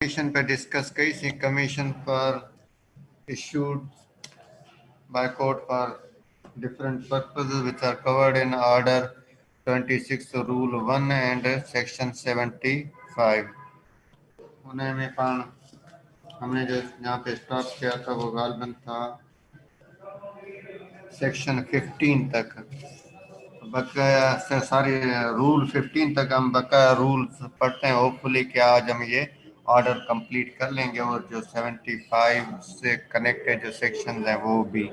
Commission पर discuss कई C commission पर issued by court for different purposes which are covered in order 26 rule 1 and section 75 उन्हें में पान हमने जो यहाँ पे स्टॉप किया था वो गालबन था सेक्शन 15 तक बकाया से सारी रूल 15 तक हम बकाया रूल्स पढ़ते हैं। होपफुली कि आज हम ये ऑर्डर कंप्लीट कर लेंगे और जो 75 से कनेक्टेड जो सेक्शंस हैं वो भी।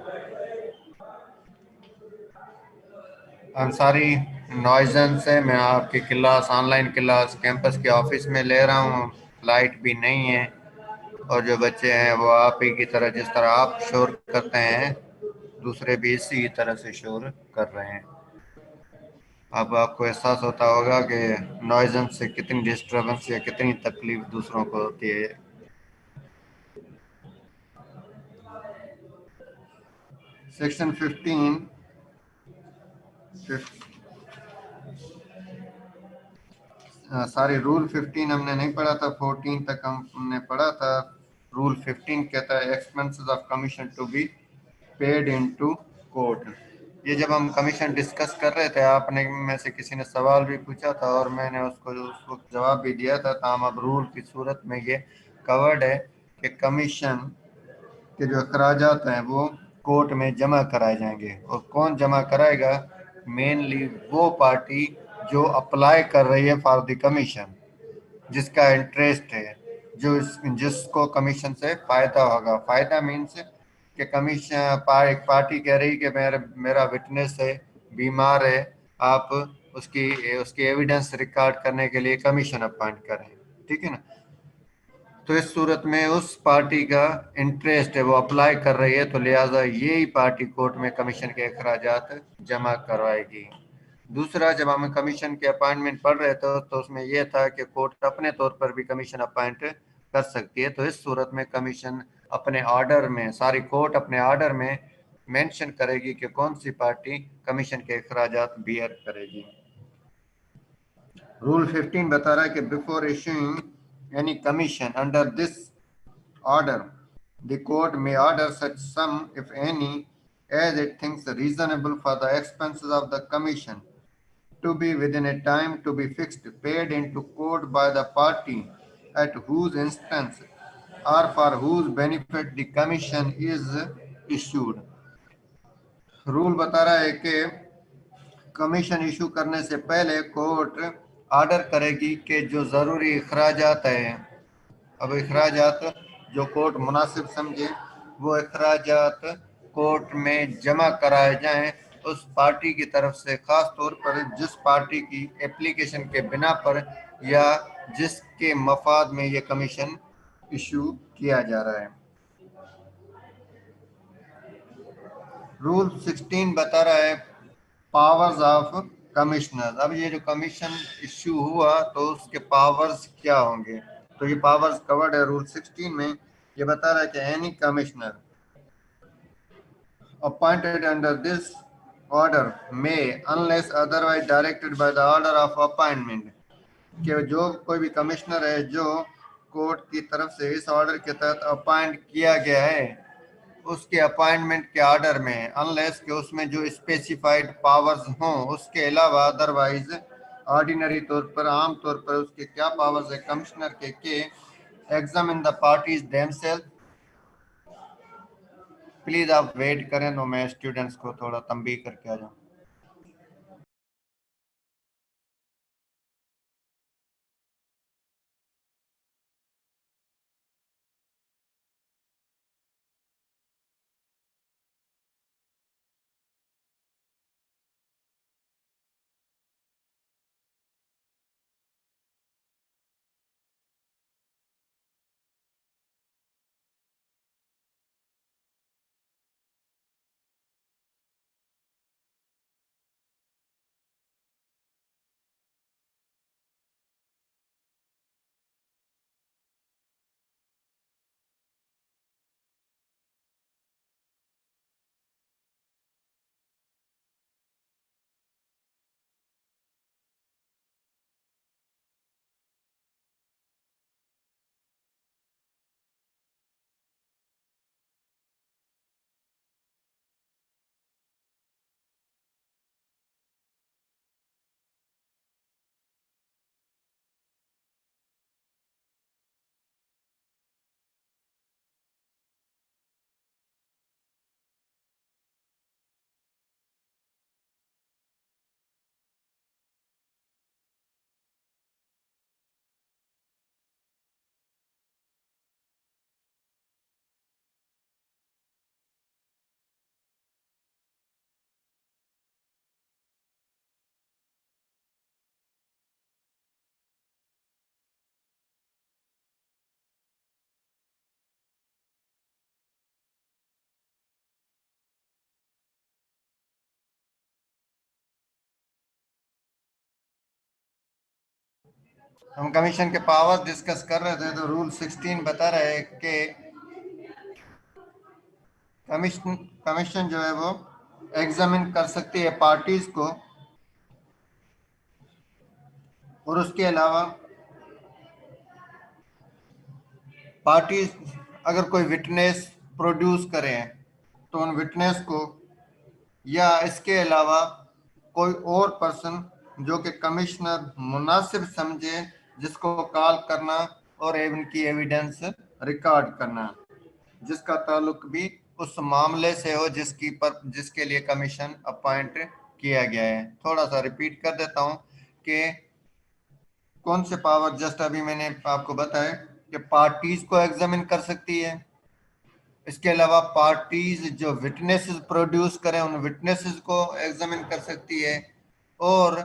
हम सारी नॉइजन से मैं आपकी क्लास ऑनलाइन क्लास कैंपस के ऑफिस में ले रहा हूँ। लाइट भी नहीं है और जो बच्चे हैं वो आप ही की तरह जिस तरह आप शोर करते हैं दूसरे भी इसी तरह से शोर कर रहे हैं। अब आपको एहसास होता होगा कि नॉइजन से कितनी डिस्टरबेंस या कितनी तकलीफ दूसरों को होती है। सेक्शन 15 सॉरी रूल 15 हमने नहीं पढ़ा था, 14 तक हमने पढ़ा था। रूल 15 कहता है expenses of commission to be paid into court. ये जब हम कमीशन डिस्कस कर रहे थे आपने में से किसी ने सवाल भी पूछा था और मैंने उसको उस वक्त जवाब भी दिया था। ताम अब रूल की सूरत में ये कवर्ड है कि कमीशन के जो अखराजात हैं वो कोर्ट में जमा कराए जाएंगे। और कौन जमा कराएगा? मेनली वो पार्टी जो अप्लाई कर रही है फॉर द कमीशन, जिसका इंटरेस्ट है, जो जिसको कमीशन से फायदा होगा। फायदा मीन्स कि कमीशन एक पार्टी कह रही कि मेरा विटनेस है, बीमार है, आप उसकी उसकी एविडेंस रिकॉर्ड करने के लिए कमीशन अपॉइंट करें। ठीक है ना? तो इस सूरत में उस पार्टी का इंटरेस्ट है, वो अप्लाई कर रही है, तो लिहाजा यही पार्टी कोर्ट में कमीशन के अखराजात जमा करवाएगी। दूसरा, जब हम कमीशन के अपॉइंटमेंट पढ़ रहे थे तो उसमें यह था कि कोर्ट अपने तौर पर भी कमीशन अपॉइंट कर सकती है। तो इस सूरत में कमीशन अपने ऑर्डर में, सारी कोर्ट अपने ऑर्डर में मेंशन करेगी कि कौन सी पार्टी कमीशन के अखराजात बियर करेगी। रूल 15 बता रहा है कि before issuing any commission under this order, the court may order such sum, if any, as it thinks reasonable for the expenses of the commission, to be within a time to be fixed, paid into court by the party at whose instance or for whose benefit the commission is issued. Rule बता रहा है कि commission issue करने से पहले court order करेगी कि जो ज़रूरी अखराजात हैं, अब अखराजात जो कोर्ट मुनासिब समझे वो अखराजात कोर्ट में जमा कराए जाएं उस पार्टी की तरफ से, ख़ास तौर पर जिस पार्टी की एप्लीकेशन के बिना पर या जिसके मफाद में ये कमीशन इशू किया जा रहा है। रूल 16 बता रहा है पावर्स ऑफ कमिश्नर। अब ये जो कमीशन इश्यू हुआ तो उसके पावर्स क्या होंगे, तो ये पावर्स कवर्ड है रूल 16 में। ये बता रहा है कि any commissioner appointed under this order में unless otherwise directed by the order of appointment, कि जो कोई भी कमिश्नर है जो कोर्ट की तरफ से इस ऑर्डर के तहत अपॉइंट किया गया है उसके अपॉइंटमेंट के ऑर्डर में, अनलेस कि उसमें जो स्पेसिफाइड पावर्स हों, उसके अलावा अदरवाइज ऑर्डिनरी तौर पर, आम तौर पर उसके क्या पावर्स है कमिश्नर के examine the parties themselves. Please आप वेट करें तो मैं स्टूडेंट्स को थोड़ा तंबीह करके आ जाऊँ। हम कमीशन के पावर्स डिस्कस कर रहे थे, तो रूल 16 बता रहा है कि कमीशन कमीशन जो है वो एग्जामिन कर सकती है पार्टीज को, और उसके अलावा पार्टीज अगर कोई विटनेस प्रोड्यूस करें तो उन विटनेस को, या इसके अलावा कोई और पर्सन जो कि कमिश्नर मुनासिब समझे, जिसको कॉल करना और इनकी एविडेंस रिकॉर्ड करना, जिसका ताल्लुक भी उस मामले से हो जिसके लिए कमीशन अपॉइंट किया गया है। थोड़ा सा रिपीट कर देता हूं कि कौन से पावर जस्ट अभी मैंने आपको बताया कि पार्टीज को एग्जामिन कर सकती है, इसके अलावा पार्टीज जो विटनेसेस प्रोड्यूस करें उन विटनेसेस को एग्जामिन कर सकती है, और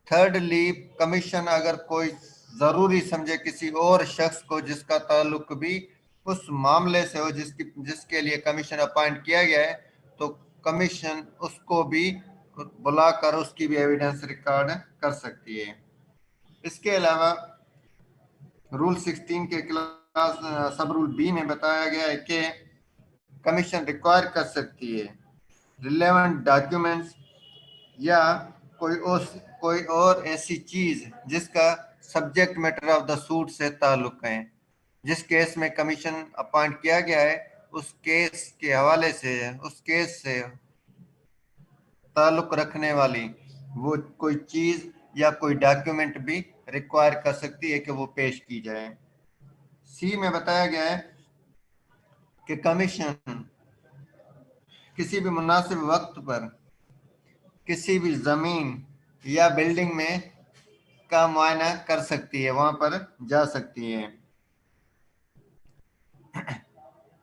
थर्डली कमीशन अगर कोई जरूरी समझे किसी और शख्स को जिसका ताल्लुक भी उस मामले से हो जिसके लिए कमीशन अपॉइंट किया गया है, तो कमीशन उसको भी बुलाकर उसकी भी एविडेंस रिकॉर्ड कर सकती है। इसके अलावा रूल 16 के क्लास सब रूल बी में बताया गया है कि कमीशन रिक्वायर कर सकती है रिलेवेंट डॉक्यूमेंट्स या कोई और ऐसी चीज जिसका subject matter of the suit से ताल्लुक है। जिस केस में कमीशन अपॉइंट किया गया है उस केस के हवाले से, उस केस से ताल्लुक रखने वाली वो कोई चीज या कोई डॉक्यूमेंट भी रिक्वायर कर सकती है कि वो पेश की जाए। सी में बताया गया है कि कमीशन किसी भी मुनासिब वक्त पर किसी भी जमीन या बिल्डिंग में का मुआयना कर सकती है, वहां पर जा सकती है।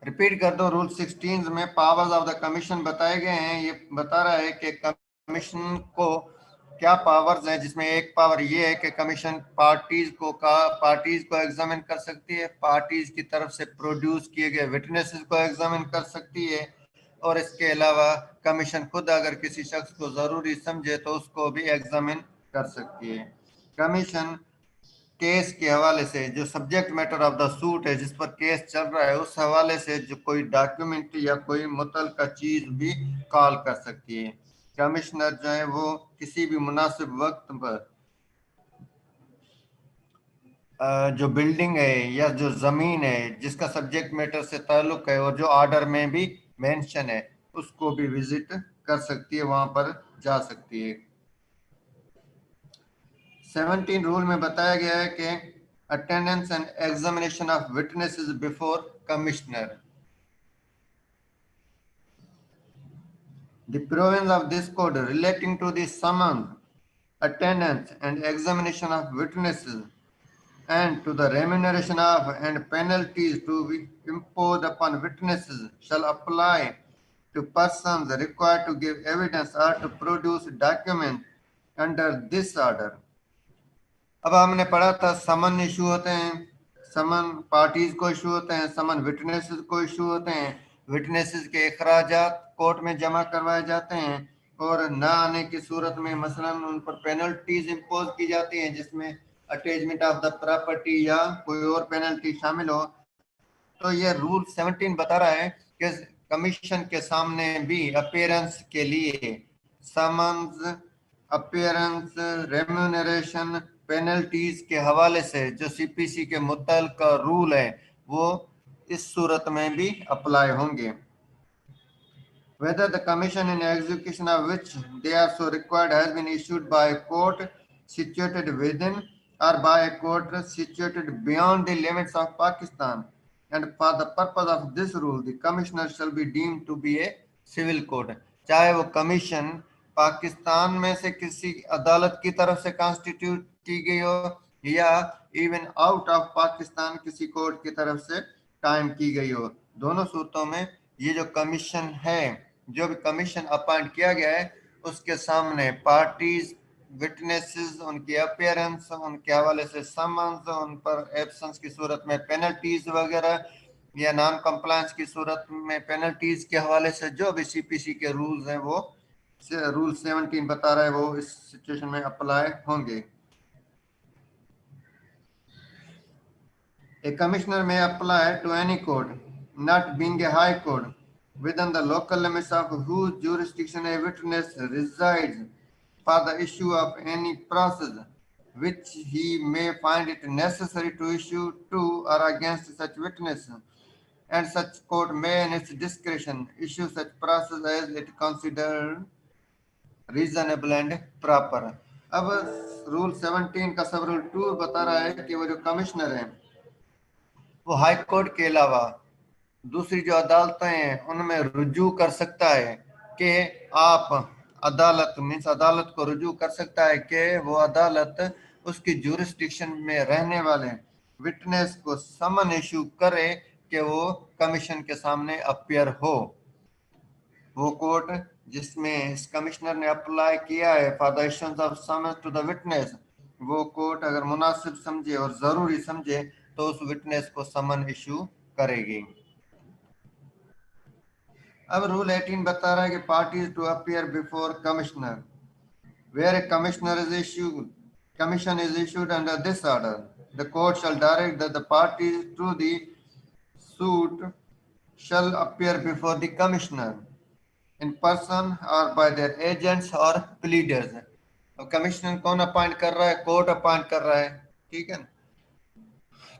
रिपीट कर दो, रूल 16 में पावर्स ऑफ द कमीशन बताए गए हैं। ये बता रहा है कि कमीशन को क्या पावर्स हैं, जिसमें एक पावर ये है कि कमीशन पार्टीज को एग्जामिन कर सकती है, पार्टीज की तरफ से प्रोड्यूस किए गए विटनेसेस को एग्जामिन कर सकती है, और इसके अलावा कमीशन खुद अगर किसी शख्स को जरूरी समझे तो उसको भी एग्जामिन कर सकती है। कमीशन केस के हवाले से, जो subject matter of the suit है जिस पर केस चल रहा है, उस हवाले से जो कोई डॉक्यूमेंट या कोई मुतलका चीज भी कॉल कर सकती है। कमिश्नर जो है वो किसी भी मुनासिब वक्त पर जो बिल्डिंग है या जो जमीन है जिसका सब्जेक्ट मैटर से ताल्लुक है और जो ऑर्डर में भी मेंशन है, उसको भी विजिट कर सकती है, वहां पर जा सकती है। 17 रूल में बताया गया है कि attendance and examination of witnesses before commissioner. The provisions of this code relating to the summons, attendance and examination of witnesses, and to the remuneration of and penalties to be imposed upon witnesses shall apply to persons required to give evidence or to produce documents under this order। अब हमने पढ़ा था समन issue होते हैं, समन parties को issue होते हैं, समन witnesses को इशू होते हैं, विटनेसेस के अखराजात कोर्ट में जमा करवाए जाते हैं, और ना आने की सूरत में मसलन उन पर पेनल्टीज इम्पोज की जाती हैं जिसमें अटैचमेंट ऑफ द प्रॉपर्टी या कोई और पेनल्टी शामिल हो। तो ये रूल 17 बता रहा है कि कमीशन के सामने भी अपीयरेंस के लिए समन्स, अपीयरेंस, रेम्यूनरेशन, पेनल्टीज के हवाले से जो सीपीसी के मुतल्लिका रूल है वो इस सूरत में भी अप्लाई होंगे। Whether the commission in execution of which they are so required has been issued by a court situated within or by a court situated beyond the limits of Pakistan, and for the purpose of this rule the commissioner shall be deemed to be a civil court। चाहे वो commission Pakistan में से किसी अदालत की तरफ से constitute की गई हो या इवन आउट ऑफ पाकिस्तान किसी कोर्ट की तरफ से कायम की गई हो, दोनों सूरतों में ये जो कमीशन है, जो भी कमीशन अपॉइंट किया गया है, उसके सामने पार्टीज, विटनेसेस, उनकी अपीयरेंस, उनके हवाले से समन्स, उन पर एब्सेंस की सूरत में पेनल्टीज वगैरह या नॉन कंप्लायंस की सूरत में पेनल्टीज के हवाले से जो भी सीपीसी के रूल्स हैं वो रूल 17 बता रहा है वो इस सिचुएशन में अप्लाई होंगे। A commissioner may apply to any court, not being a high court, within the local limits of whose jurisdiction a witness resides for the issue of any process which he may find it necessary to issue to or against such witness, and such court may in its discretion issue such process as it considered reasonable and proper. अब rule 17 का सब rule 2 बता रहा है कि वो जो commissioner है वो हाई कोर्ट के अलावा दूसरी जो अदालतें हैं उनमें रुजू कर सकता है कि आप अदालत मीन्स अदालत को रुजू कर सकता है कि वो अदालत उसकी जुरिस्डिक्शन में रहने वाले विटनेस को समन इशू करे कि वो कमीशन के सामने अपियर हो। वो कोर्ट जिसमें इस कमिश्नर ने अप्लाई किया है for the issuance of summons to the witness, वो कोर्ट अगर मुनासिब समझे और जरूरी समझे तो उस विटनेस को समन इशू करेगी। अब रूल 18 बता रहा है कि parties to appear before commissioner where a commissioner is issued commission is issued under this order, the court shall direct that the parties to the suit shall appear before the commissioner in person or by their agents or pleaders। अब commissioner कौन appoint कर रहा है? Court appoint कर रहा है, ठीक है।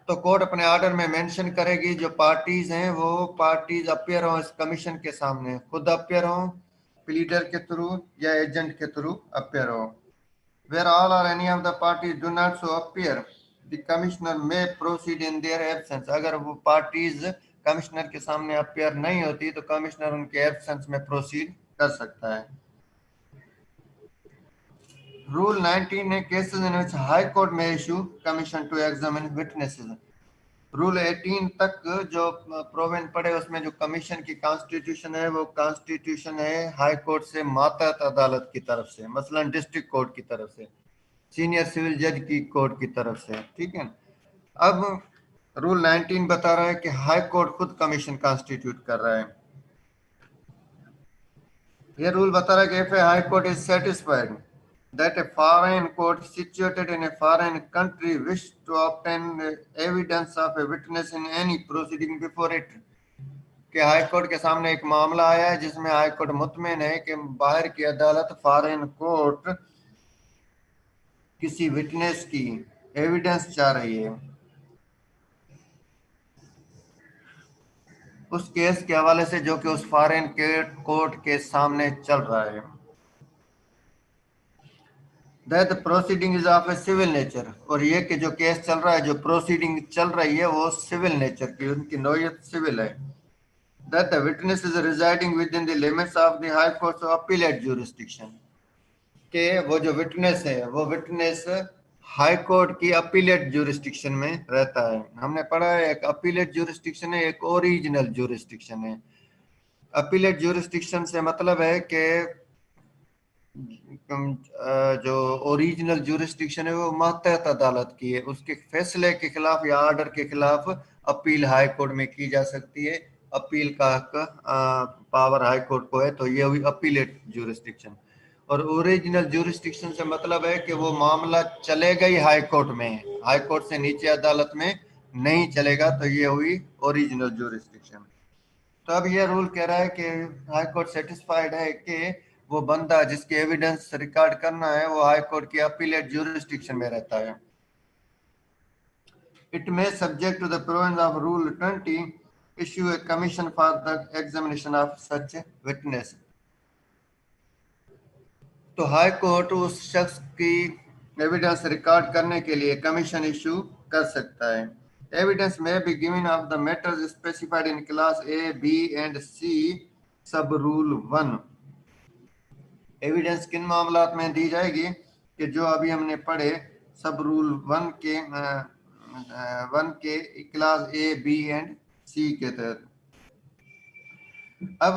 तो कोर्ट अपने ऑर्डर में मेंशन करेगी जो पार्टीज हैं वो पार्टीज अपीयर हो इस कमीशन के सामने, खुद अपीयर हो, प्लीडर के थ्रू या एजेंट के थ्रू अपीयर हो। Where all or any of the parties do not so appear, the commissioner may proceed in their absence। अगर वो पार्टीज कमिश्नर के सामने अपीयर नहीं होती तो कमिश्नर उनके एब्सेंस में प्रोसीड कर सकता है। रूल 19 है cases in which High court में issue commission to examine witnesses. Rule 18 तक जो प्रोविजन पड़े उसमें जो कमीशन की कॉन्स्टिट्यूशन है वो कॉन्स्टिट्यूशन है हाई कोर्ट से मातहत अदालत की तरफ से, मसलन डिस्ट्रिक्ट कोर्ट की तरफ से, सीनियर सिविल जज की कोर्ट की तरफ से, ठीक है। अब रूल 19 बता रहा है कि हाई कोर्ट खुद कमीशन कॉन्स्टिट्यूट कर रहा है। ये रूल बता रहा है कि if A high court is satisfied that a foreign court situated in a foreign country wish to obtain evidence of a witness in any proceeding before it, कि हाई कोर्ट के सामने एक मामला आया है जिसमें हाई कोर्ट मुतमिन है कि बाहर की अदालत फॉरेन कोर्ट किसी विटनेस की एविडेंस चाह रही है उस केस के हवाले से जो कि उस फॉरेन कोर्ट के सामने चल रहा है। That the proceeding is of a civil nature, और ये कि जो केस चल रहा है जो प्रोसीडिंग चल रही है वो सिविल नेचर की, उनकी नौयत सिविल है। That the witness is residing within the limits of the high court's appellate jurisdiction, के वो जो विटनेस है वो विटनेस हाई कोर्ट की अपीलेट जुरिस्डिक्शन में रहता है। हमने पढ़ा है एक अपीलेट जुरिस्डिक्शन है, एक ओरिजिनल जुरिस्डिक्शन है। अपीलेट जुरिस्डिक्शन से मतलब है कि जो ओरिजिनल जुरिस्डिक्शन है वो मातहत अदालत की है, उसके फैसले के खिलाफ या ऑर्डर के खिलाफ अपील हाई कोर्ट में की जा सकती है। अपील का हक पावर हाई कोर्ट को है, तो ये हुई अपीलेट जुरिस्डिक्शन। और ओरिजिनल जुरिस्डिक्शन से मतलब है कि वो मामला चलेगा ही हाई कोर्ट में, हाई कोर्ट से नीचे अदालत में नहीं चलेगा, तो ये हुई ओरिजिनल जुरिस्डिक्शन। तो अब ये रूल कह रहा है कि हाई कोर्ट सेटिस्फाइड है कि वो बंदा जिसके एविडेंस रिकॉर्ड करना है वो हाई कोर्ट की अपीलेट जुरिस्डिक्शन में रहता है। It may subject to the provisions of rule 20 issue a commission for the examination of such witness. तो हाई कोर्ट उस शख्स की एविडेंस रिकॉर्ड करने के लिए कमीशन इशू कर सकता है। एविडेंस में be given of the matters specified in class A B and C sub rule 1। Evidence किन मामलात में दी जाएगी कि जो अभी हमने पढ़े सब रूल 1 के class A B and C के तहत। अब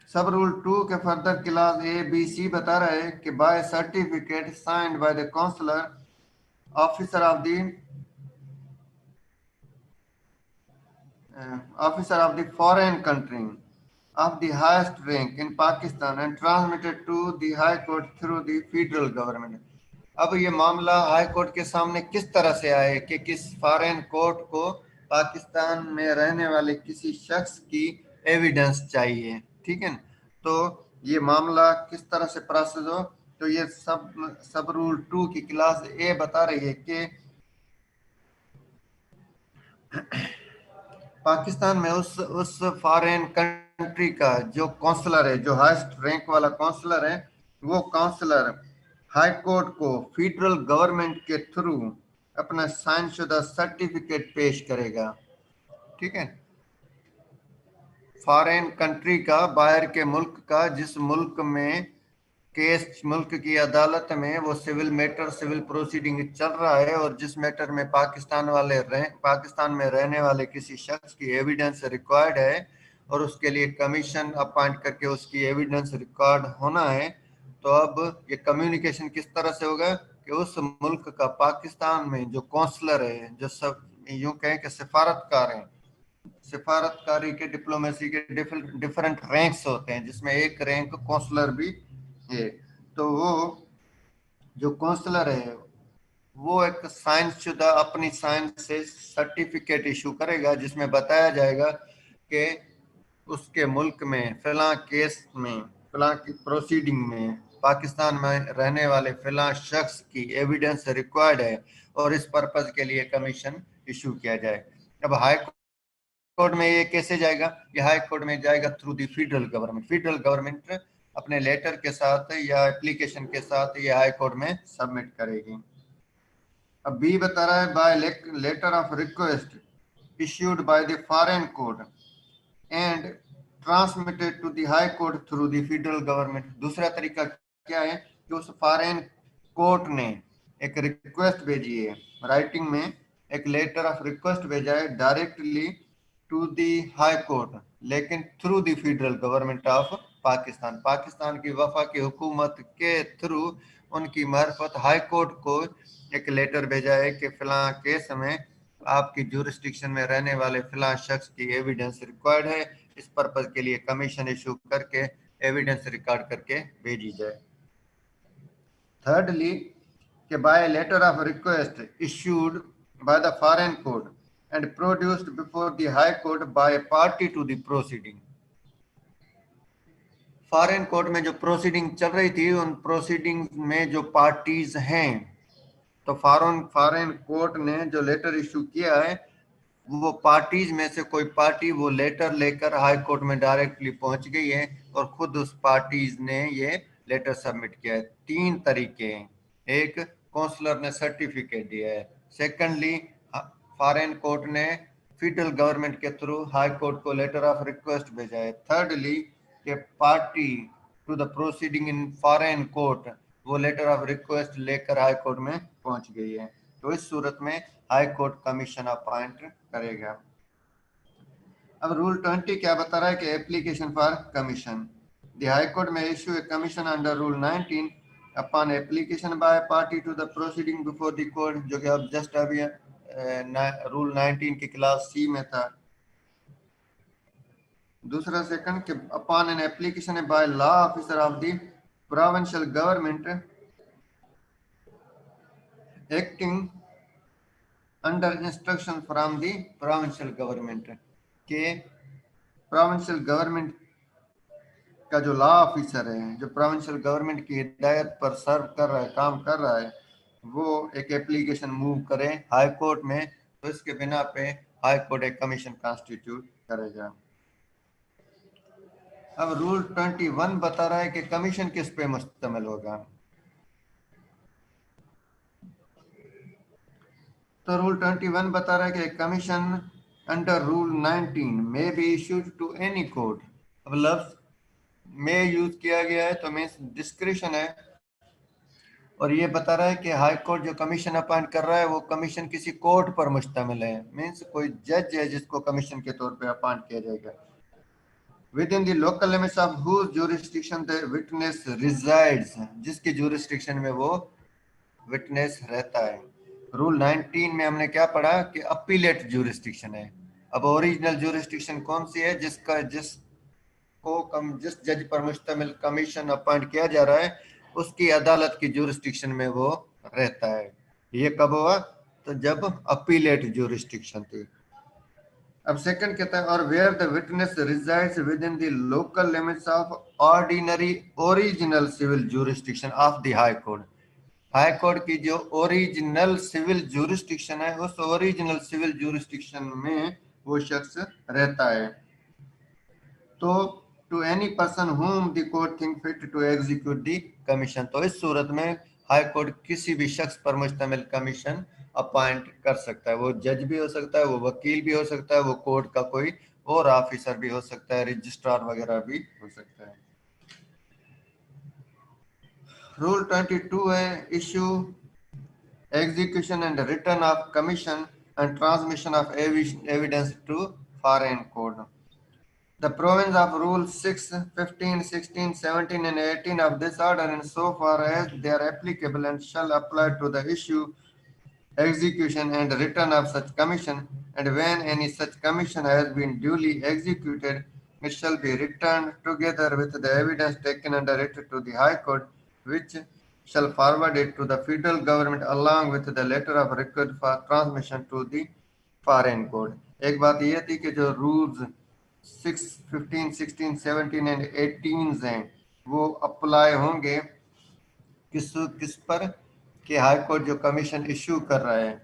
सब रूल 2 के further class A B C बता रहा है कि by certificate signed by the consular officer of the foreign country of the highest rank in Pakistan and transmitted to the High Court through the federal government। अब ये मामला high court के सामने किस तरह से आए कि किस फॉरेन कोर्ट को पाकिस्तान में रहने वाले किसी शख्स की एविडेंस चाहिए, ठीक है। तो ये मामला किस तरह से प्रोसेस हो, तो ये सब रूल 2 की क्लास ए बता रही है कि पाकिस्तान में उस फॉरेन कंट्री का जो काउंसलर है, जो हाईएस्ट रैंक वाला काउंसलर है, वो काउंसलर हाई कोर्ट को फेडरल गवर्नमेंट के थ्रू अपना साइन शुदा सर्टिफिकेट पेश करेगा, ठीक है। फॉरेन कंट्री का, बाहर के मुल्क का, जिस मुल्क में केस मुल्क की अदालत में वो सिविल मैटर, सिविल प्रोसीडिंग चल रहा है और जिस मैटर में पाकिस्तान में रहने वाले किसी शख्स की एविडेंस रिक्वायर्ड है और उसके लिए कमीशन अपॉइंट करके उसकी एविडेंस रिकॉर्ड होना है, तो अब ये कम्युनिकेशन किस तरह से होगा कि उस मुल्क का पाकिस्तान में जो काउंसलर है, जो सब यूं कहें कि सिफारतकार हैं, सिफारतकारी के डिप्लोमेसी के डिफरेंट रैंक्स होते हैं, जिसमें एक रैंक काउंसलर भी है। तो वो जो काउंसलर है वो एक साइंस शुदा अपनी साइंस से सर्टिफिकेट इशू करेगा, जिसमें बताया जाएगा कि उसके मुल्क में फिलहाल केस में, फिलहाल की प्रोसीडिंग में पाकिस्तान में रहने वाले फिलहाल शख्स की एविडेंस रिक्वायर्ड है और इस पर्पज के लिए कमीशन इशू किया जाए। अब हाई कोर्ट में ये कैसे जाएगा, ये हाई कोर्ट में जाएगा through the federal government. Federal government अपने लेटर के साथ या एप्लीकेशन के साथ ये हाई कोर्ट में सबमिट करेगी। अब बी बता रहा है by letter of request issued by the foreign court and transmitted to the high court through the federal government. दूसरा तरीका क्या है कि उस फॉरेन कोर्ट ने एक रिक्वेस्ट भेजी है, राइटिंग में एक लेटर ऑफ रिक्वेस्ट भेजा है directly to the High Court, लेकिन through the federal government of Pakistan, Pakistan की वफाकी हुकूमत के थ्रू उनकी मार्फत हाई कोर्ट को एक लेटर भेजा है कि फिलहाल केस में आपकी जुरिस्डिक्शन में रहने वाले फिलहाल शख्स की एविडेंस रिक्वायर्ड है, इस पर्पज के लिए कमीशन इशू करके एविडेंस रिकॉर्ड करके भेजी जाए। थर्डली कि by letter of request issued by the foreign court and produced before the high court by a party to the proceeding। Foreign court में जो प्रोसीडिंग चल रही थी उन प्रोसीडिंग में जो पार्टीज हैं, तो फॉरेन कोर्ट ने जो लेटर इशू किया है वो पार्टीज में से कोई पार्टी वो लेटर लेकर हाई कोर्ट में डायरेक्टली पहुंच गई है और खुद उस पार्टीज ने ये लेटर सबमिट किया है। तीन तरीके हैं, एक काउंसलर ने सर्टिफिकेट दिया है, सेकंडली फॉरेन कोर्ट ने फेडरल गवर्नमेंट के थ्रू हाई कोर्ट को लेटर ऑफ रिक्वेस्ट भेजा है, थर्डली के party to the proceeding in foreign court वो लेटर ऑफ रिक्वेस्ट लेकर हाई कोर्ट में पहुंच गई है। तो इस सूरत में हाई कोर्ट कमीशन अपॉइंट करेगा। अब रूल 20 क्या बता रहा है कि application for commission, the high court में issue a commission under rule 19 upon application by party to the proceeding before the court, जो कि अब जस्ट अभी रूल 19 की क्लास सी में था। दूसरा सेकंड कि upon an application by law officer of the provincial government acting under instruction from the provincial government, के प्रोविंशियल गवर्नमेंट का जो लॉ ऑफिसर है, जो प्रोविंशियल गवर्नमेंट की हिदायत पर सर्व कर रहा है, काम कर रहा है, वो एक एप्लीकेशन मूव करे हाई कोर्ट में, तो इसके बिना पे हाई कोर्ट एक कमीशन कॉन्स्टिट्यूट करेगा। अब रूल 21 बता रहा है कि कमीशन किस पे मुश्तमिल होगा। तो रूल 21 बता रहा है कि कमीशन अंडर रूल 19 में be issued to any court. अब लफ्ज में यूज किया गया है तो मीन्स डिस्क्रिशन है, और ये बता रहा है कि हाई कोर्ट जो कमीशन अपॉइंट कर रहा है वो कमीशन किसी कोर्ट पर मुश्तमिल है, मीन्स कोई जज है जिसको कमीशन के तौर पे अपॉइंट किया जाएगा। Within the local limits of whose jurisdiction the witness resides, जिसकी jurisdiction में वो विटनेस रहता है। रूल 19 में हमने क्या पढ़ा कि अपीलेट जुरिस्डिक्शन है। अब ओरिजिनल जुरिस्डिक्शन कौन सी है, जिस जज पर मुश्तमिल कमीशन अपॉइंट किया जा रहा है उसकी अदालत की जुरिस्डिक्शन में वो रहता है। ये कब हुआ? तो जब अपीलेट ज्यूरिस्डिक्शन थी। अब सेकंड कहता है और where the witness resides within the local limits of ordinary original civil jurisdiction of the high court. High court की जो ओरिजिनल सिविल ज्यूरिस्डिक्शन है, उस ओरिजिनल सिविल ज्यूरिस्डिक्शन में वो शख्स रहता है। तो to any person whom the court think fit to execute the commission, तो इस सूरत में हाई कोर्ट किसी भी शख्स पर मुश्तमिल कमीशन अपॉइंट कर सकता है। वो जज भी हो सकता है, वो वकील भी हो सकता है, वो कोर्ट का कोई और ऑफिसर भी हो सकता है, रजिस्ट्रार वगैरह भी हो सकता है। रूल 22 है issue execution and return of commission and transmission of evidence to foreign court. The provisions of Rule 6, 15, 16, 17 and 18 of this order in so far as they are applicable and shall apply to the issue, execution and return of such commission, and when any such commission has been duly executed, it shall be returned together with the evidence taken under it to the High Court, which shall forward it to the federal government along with the letter of record for transmission to the foreign court. एक बात ये थी कि जो rules 6, 15, 16, 17 and 18 हैं वो apply होंगे किस किस पर कि हाई कोर्ट जो कमीशन इशू कर रहा है,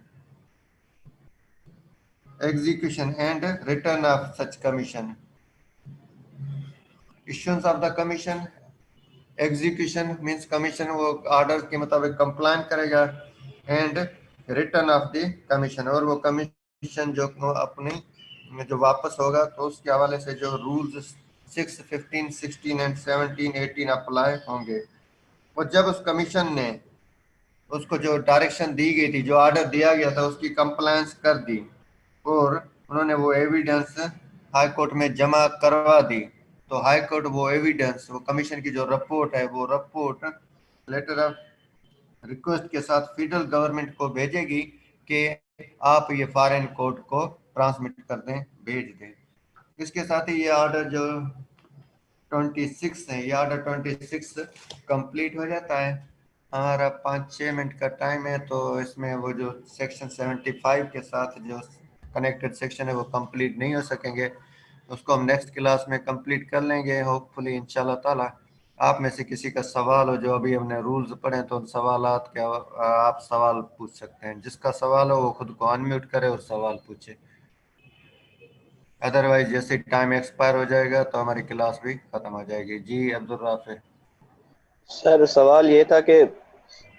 execution and return of such commission, issuance of the commission, execution means commission वो ऑर्डर के मुताबिक कंप्लाइन करेगा, and return of the commission, और वो कमीशन जो अपनी जो वापस होगा तो उसके हवाले से जो रूल्स 6, 15, 16 एंड 17, 18 अप्लाई होंगे। और जब उस कमीशन ने उसको जो डायरेक्शन दी गई थी, जो ऑर्डर दिया गया था, उसकी कंप्लायंस कर दी और उन्होंने वो एविडेंस हाई कोर्ट में जमा करवा दी, तो हाई कोर्ट वो एविडेंस, वो कमीशन की जो रिपोर्ट है, वो रिपोर्ट लेटर ऑफ रिक्वेस्ट के साथ फेडरल गवर्नमेंट को भेजेगी कि आप ये फॉरेन कोर्ट को ट्रांसमिट कर दें, भेज दें। इसके साथ ही ये ऑर्डर जो 26 है, ये ऑर्डर 26 कंप्लीट हो जाता है। हमारा 5-6 मिनट का टाइम है, तो इसमें वो जो सेक्शन 75 के साथ जो कनेक्टेड सेक्शन है वो कंप्लीट नहीं हो सकेंगे, उसको हम नेक्स्ट क्लास में कंप्लीट कर लेंगे होपफुली इंशाल्लाह ताला। आप में से किसी का सवाल हो जो अभी हमने रूल्स पढ़े तो उन सवालात के आप सवाल पूछ सकते हैं। जिसका सवाल हो वो खुद को अनम्यूट करे और सवाल पूछे, अदरवाइज जैसे टाइम एक्सपायर हो जाएगा तो हमारी क्लास भी खत्म हो जाएगी। जी अब्दुल राफे। सर सवाल ये था कि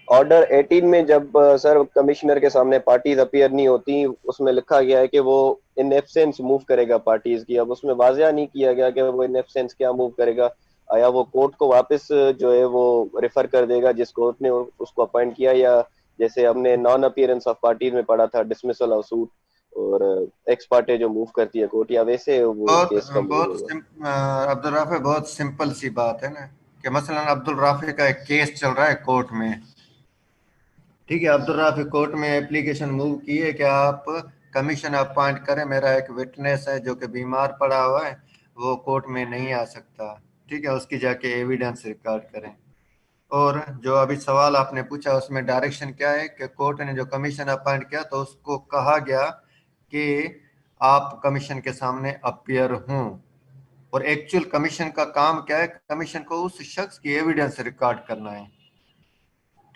ऑर्डर 18 में जब सर कमिश्नर के सामने पार्टीज अपीयर नहीं होती, उसमें लिखा गया है कि वो इन एब्सेंस मूव करेगा पार्टीज की। अब उसमें वाज़िया नहीं किया गया कि वो इन एब्सेंस क्या मूव करेगा। आया वो कोर्ट को वापस जो है वो रेफर कर देगा जिस कोर्ट ने उसको अपॉइंट किया, या जैसे हमने नॉन अपीयरेंस ऑफ पार्टीज में पढ़ा था डिसमिसल ऑफ सूट और एक्स पार्टी जो मूव करती है कोर्ट, या वैसे वो बहुत केस का मूव बहुत होगा? अब्दुल राफे बहुत सिंपल सी बात है ना, कि मसलन अब्दुल राफे का एक केस चल रहा है कोर्ट में, ठीक है, अब्दुल राफी कोर्ट में एप्लीकेशन मूव की है कि आप कमीशन अपॉइंट करें, मेरा एक विटनेस है जो कि बीमार पड़ा हुआ है, वो कोर्ट में नहीं आ सकता, ठीक है, उसकी जाके एविडेंस रिकॉर्ड करें। और जो अभी सवाल आपने पूछा उसमें डायरेक्शन क्या है कि कोर्ट ने जो कमीशन अपॉइंट किया तो उसको कहा गया कि आप कमीशन के सामने अपियर हों, और एक्चुअल कमीशन का काम क्या है, कमीशन को उस शख्स की एविडेंस रिकॉर्ड करना है,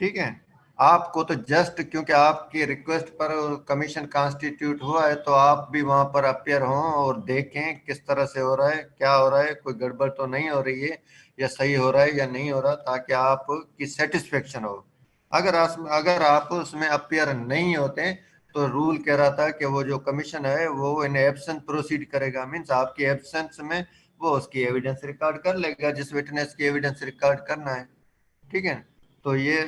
ठीक है। आपको तो जस्ट क्योंकि आपकी रिक्वेस्ट पर कमीशन कॉन्स्टिट्यूट हुआ है तो आप भी वहां पर अपियर हों और देखें किस तरह से हो रहा है, क्या हो रहा है, कोई गड़बड़ तो नहीं हो रही है, या सही हो रहा है या नहीं हो रहा, ताकि आपकी सेटिस्फेक्शन हो। अगर आप उसमें अपियर नहीं होते तो रूल कह रहा था कि वो जो कमीशन है वो इन एब्सेंस प्रोसीड करेगा, मीन्स आपकी एब्सेंस में वो उसकी एविडेंस रिकॉर्ड कर लेगा जिस विटनेस की एविडेंस रिकॉर्ड करना है, ठीक है। तो ये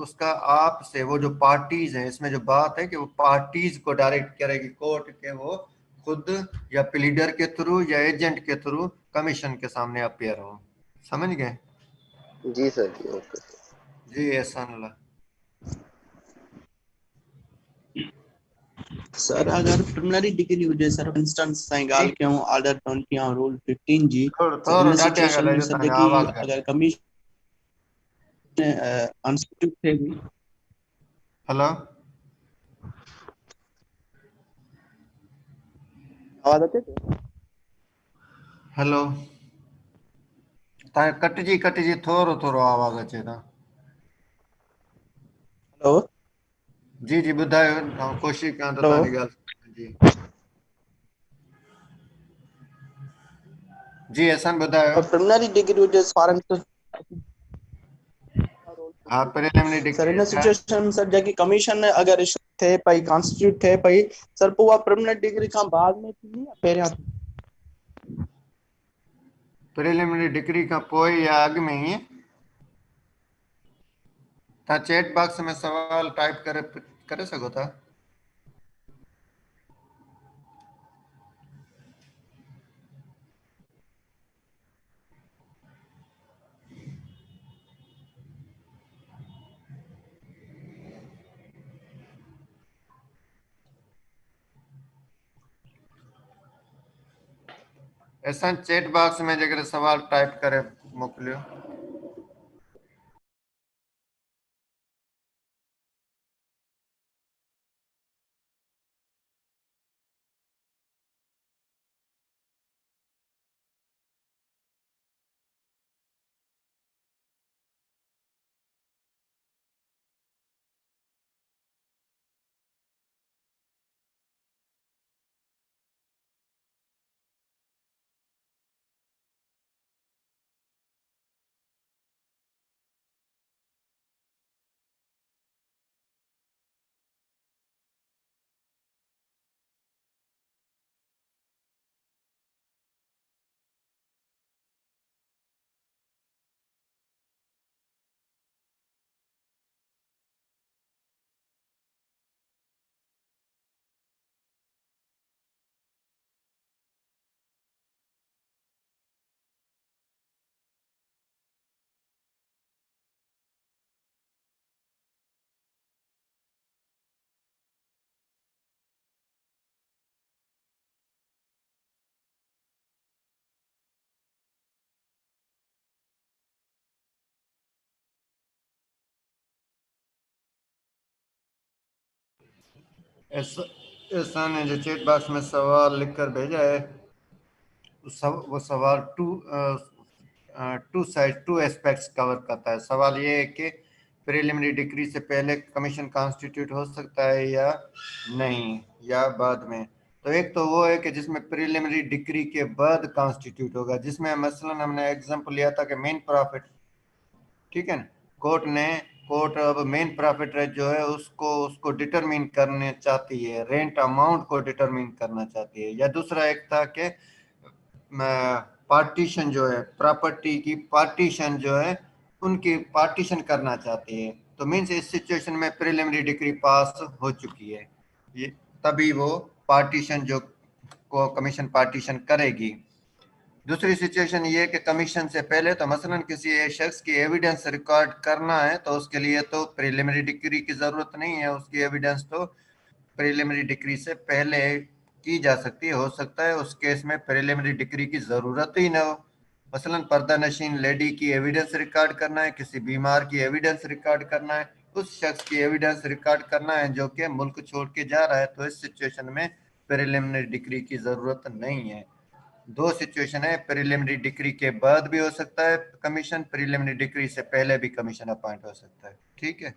उसका आपसे वो जो पार्टीज हैं, इसमें जो बात है कि वो पार्टीज को डायरेक्ट करेगी कोर्ट के, वो खुद या प्लीडर के थ्रू या एजेंट के थ्रू कमीशन के सामने अपियर हो। समझ गए? जी सर, जी ओके। जी एहसान अल्लाह। सर अगर प्रिलिमिनरी डिग्री हो जाए सर, इंस्टेंस साइंगाल के हूं ऑर्डर 20 और रूल 15 जी, सर इन सिचुएशन में सर देखिए अगर कमीशन अनस्टिट्यूट थे भी हेलो आवाज आती है? हेलो तव्हां कटिजी थोरो थोरो आवाज़ अचे था। हेलो जी जी ॿुधायो, ऐं कोशिशि कयां थो हेलो। तव्हांजी ॻाल्हि जी जी अहसान ॿुधायो। प्रिलिमिनरी डिग्री हुजे ॿारनि खे हा प्रिलिमिनरी सर, डिग्री हिन सिचुएशन में सर जेकी कमीशन अगरि इशू थिए पई, कॉन्स्टिट्यूट थिए पई, सर पोइ उहा प्रिलिमिनरी डिग्री खां बाद में थींदी या पहिरियां थींदी? प्रिलिमिनरी डिग्री खां पोइ या अॻु में ईअं? तव्हां चैट बॉक्स में सवाल टाइप करे सघो था। असां चैट बॉक्स में जेकर सवाल टाइप करे मोकिलियो। एहसान ने जो चैट बॉक्स में सवाल लिखकर भेजा है वो सवाल टू एस्पेक्ट्स कवर करता है। सवाल ये है कि प्रिलिमिनरी डिग्री से पहले कमीशन कॉन्स्टिट्यूट हो सकता है या नहीं, या बाद में। तो एक तो वो है कि जिसमें प्रिलिमिनरी डिग्री के बाद कॉन्स्टिट्यूट होगा, जिसमें मसलन हमने एग्जांपल लिया था कि मेन प्रॉफिट, ठीक है ना। कोर्ट अब मेन प्रॉफिट रेट जो है उसको उसको डिटरमिन करने चाहती है, रेंट अमाउंट को डिटरमिन करना चाहती है। या दूसरा एक था कि पार्टीशन जो है, प्रॉपर्टी की पार्टीशन जो है उनकी पार्टीशन करना चाहती है। तो मीन्स इस सिचुएशन में प्रिलिमिनरी डिग्री पास हो चुकी है, ये तभी वो पार्टीशन जो को कमीशन पार्टीशन करेगी। दूसरी सिचुएशन ये कि कमीशन से पहले तो मसलन किसी शख्स की एविडेंस रिकॉर्ड करना है तो उसके लिए तो प्रिलिमिनरी डिग्री की जरूरत नहीं है, उसकी एविडेंस तो प्रिलिमिनरी डिग्री से पहले की जा सकती है। हो सकता है उस केस में प्रिलिमिनरी डिग्री की जरूरत ही ना हो। मसलन पर्दा नशीन लेडी की एविडेंस रिकॉर्ड करना है, किसी बीमार की एविडेंस रिकॉर्ड करना है, उस शख्स की एविडेंस रिकॉर्ड करना है जो कि मुल्क छोड़ के जा रहा है, तो इस सिचुएशन में प्रिलिमिनरी डिग्री की जरूरत नहीं है। दो सिचुएशन है, प्रिलिमिनरी डिग्री के बाद भी हो सकता है कमीशन, प्रिलिमिनरी डिग्री से पहले भी कमीशन अपॉइंट हो सकता है। ठीक है।